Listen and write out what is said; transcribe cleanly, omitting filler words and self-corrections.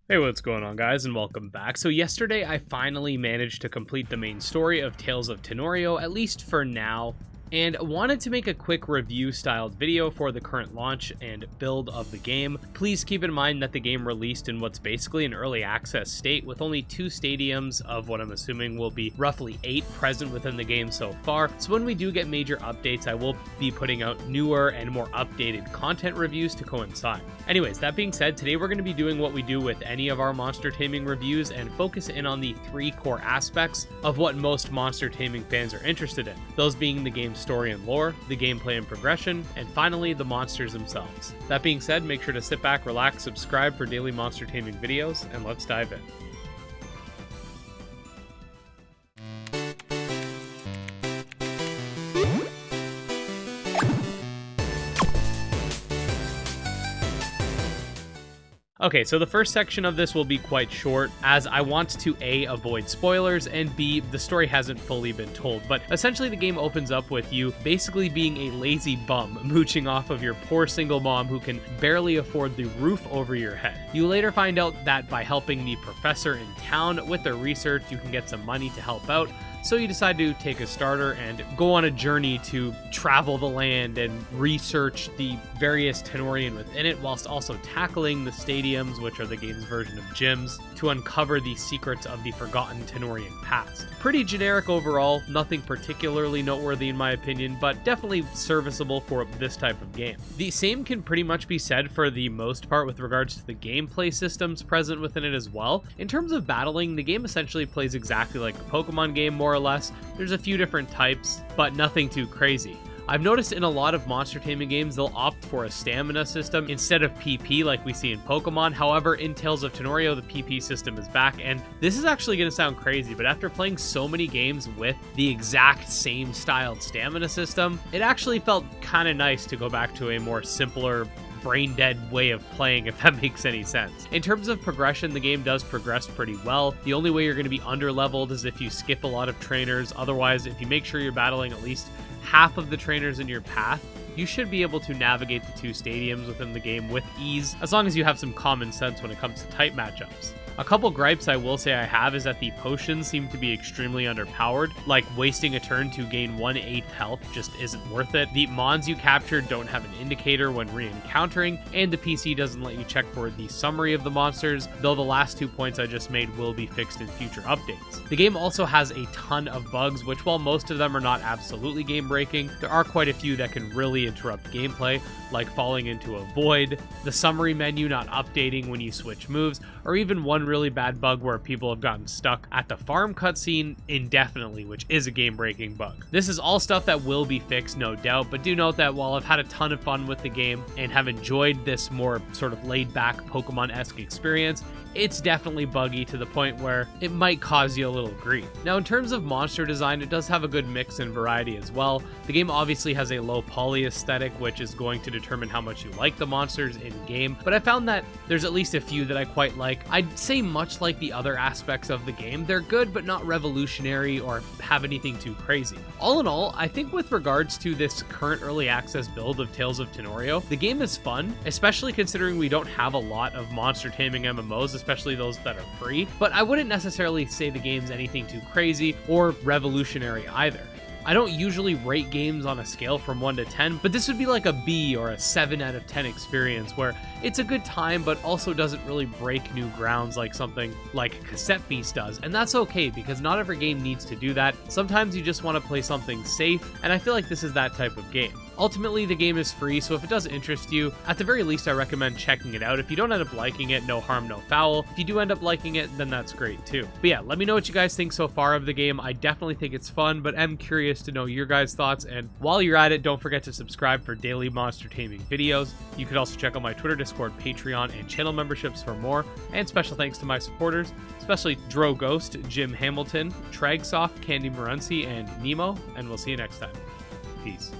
Hey, what's going on, guys, and welcome back. So yesterday I finally managed to complete the main story of Tales of Tanorio, at least for now, and wanted to make a quick review styled video for the current launch and build of the game. Please keep in mind that the game released in what's basically an early access state, with only 2 stadiums of what I'm assuming will be roughly 8 present within the game so far. So when we do get major updates, I will be putting out newer and more updated content reviews to coincide. Anyways, that being said, today we're going to be doing what we do with any of our monster taming reviews and focus in on the 3 core aspects of what most monster taming fans are interested in. Those being the game's story and lore, the gameplay and progression, and finally the monsters themselves. That being said, make sure to sit back, relax, subscribe for daily monster taming videos, and let's dive in. Okay, so the first section of this will be quite short, as I want to A, avoid spoilers, and B, the story hasn't fully been told. But essentially the game opens up with you basically being a lazy bum, mooching off of your poor single mom who can barely afford the roof over your head. You later find out that by helping the professor in town with their research, you can get some money to help out. So you decide to take a starter and go on a journey to travel the land and research the various Tanorian within it, whilst also tackling the stadiums, which are the game's version of gyms, to uncover the secrets of the forgotten Tanorian past. Pretty generic overall, nothing particularly noteworthy in my opinion, but definitely serviceable for this type of game. The same can pretty much be said for the most part with regards to the gameplay systems present within it as well. In terms of battling, the game essentially plays exactly like the Pokemon game, more or less. There's a few different types, but nothing too crazy. I've noticed in a lot of monster taming games, they'll opt for a stamina system instead of PP like we see in Pokemon. However, in Tales of Tanorio, the PP system is back, and this is actually going to sound crazy, but after playing so many games with the exact same styled stamina system, it actually felt kind of nice to go back to a more simpler, brain dead way of playing, if that makes any sense. In terms of progression, the game does progress pretty well. The only way you're going to be under leveled is if you skip a lot of trainers. Otherwise, if you make sure you're battling at least half of the trainers in your path, you should be able to navigate the 2 stadiums within the game with ease, as long as you have some common sense when it comes to type matchups. A couple gripes I will say I have is that the potions seem to be extremely underpowered, like wasting a turn to gain 1/8 health just isn't worth it. The mons you captured don't have an indicator when re-encountering, and the PC doesn't let you check for the summary of the monsters, though the last 2 points I just made will be fixed in future updates. The game also has a ton of bugs, which while most of them are not absolutely game-breaking, there are quite a few that can really interrupt gameplay, like falling into a void, the summary menu not updating when you switch moves, or even one really bad bug where people have gotten stuck at the farm cutscene indefinitely, which is a game-breaking bug. This is all stuff that will be fixed, no doubt, but do note that while I've had a ton of fun with the game and have enjoyed this more sort of laid-back Pokemon-esque experience, it's definitely buggy to the point where it might cause you a little grief. Now, in terms of monster design, it does have a good mix and variety as well. The game obviously has a low poly aesthetic, which is going to determine how much you like the monsters in-game, but I found that there's at least a few that I quite like. I'd say much like the other aspects of the game, they're good but not revolutionary or have anything too crazy. All in all, I think with regards to this current early access build of Tales of Tanorio, the game is fun, especially considering we don't have a lot of monster taming MMOs, especially those that are free, but I wouldn't necessarily say the game's anything too crazy or revolutionary either. I don't usually rate games on a scale from 1 to 10, but this would be like a B or a 7 out of 10 experience where it's a good time, but also doesn't really break new grounds like something like Cassette Beast does. And that's okay, because not every game needs to do that. Sometimes you just want to play something safe, and I feel like this is that type of game. Ultimately, the game is free, so if it does interest you, at the very least I recommend checking it out. If you don't end up liking it, no harm, no foul. If you do end up liking it, then that's great too. But yeah, let me know what you guys think so far of the game. I definitely think it's fun, but am curious to know your guys' thoughts, and while you're at it, don't forget to subscribe for daily monster taming videos. You could also check out my Twitter, Discord, Patreon, and channel memberships for more, and special thanks to my supporters, especially Dro Ghost, Jim Hamilton, Tragsoft, Candy Marunci, and Nemo, and we'll see you next time. Peace.